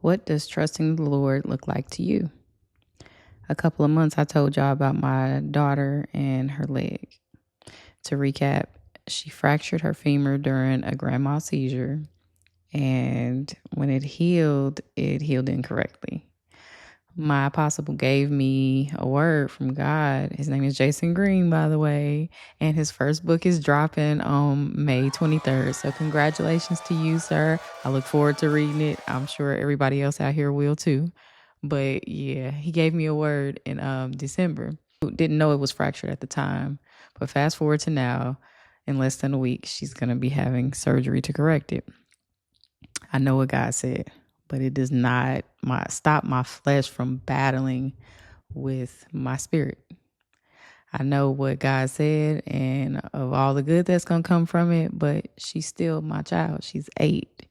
What does trusting the Lord look like to you? A couple of months, I told y'all about my daughter and her leg. To recap, she fractured her femur during a grand mal seizure, and when it healed incorrectly. My apostle gave me a word from God. His name is Jason Green, by the way, and his first book is dropping on May 23rd. So congratulations to you, sir. I look forward to reading it. I'm sure everybody else out here will too. But yeah, he gave me a word in December. Didn't know it was fractured at the time, but fast forward to now, in less than a week, she's going to be having surgery to correct it. I know what God said, but it does not stop my flesh from battling with my spirit. I know what God said and of all the good that's going to come from it, but she's still my child. She's 8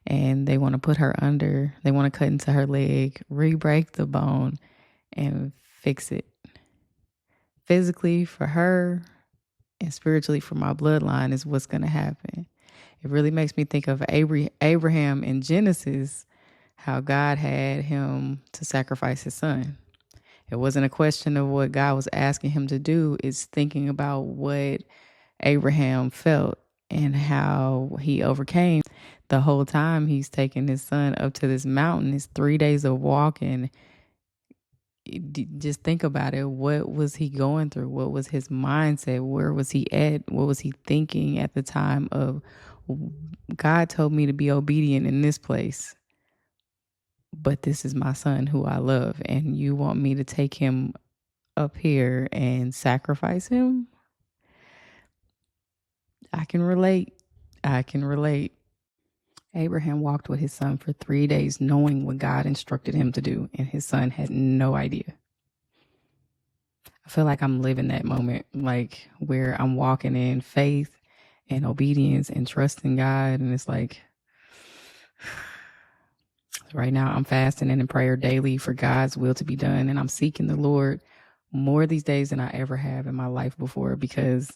and they want to put her under. They want to cut into her leg, re-break the bone and fix it. Physically for her and spiritually for my bloodline is what's going to happen. It really makes me think of Abraham in Genesis, how God had him to sacrifice his son. It wasn't a question of what God was asking him to do. It's thinking about what Abraham felt and how he overcame. The whole time he's taking his son up to this mountain. It's 3 days of walking. Just think about it. What was he going through? What was his mindset? Where was he at? What was he thinking at the time of, God told me to be obedient in this place, but this is my son who I love, and you want me to take him up here and sacrifice him? I can relate. Abraham walked with his son for 3 days knowing what God instructed him to do, and his son had no idea. I feel like I'm living that moment, like where I'm walking in faith and obedience and trusting God. And it's like, right now I'm fasting and in prayer daily for God's will to be done. And I'm seeking the Lord more these days than I ever have in my life before, because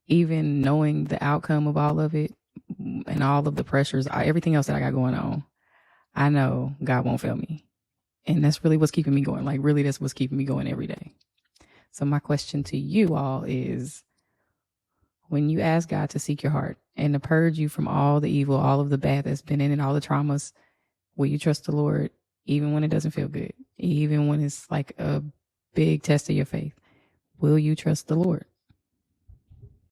even knowing the outcome of all of it and all of the pressures, everything else that I got going on, I know God won't fail me. And that's really what's keeping me going. Like, really, that's what's keeping me going every day. So my question to you all is, when you ask God to seek your heart and to purge you from all the evil, all of the bad that's been in it, all the traumas, will you trust the Lord even when it doesn't feel good? Even when it's like a big test of your faith? Will you trust the Lord?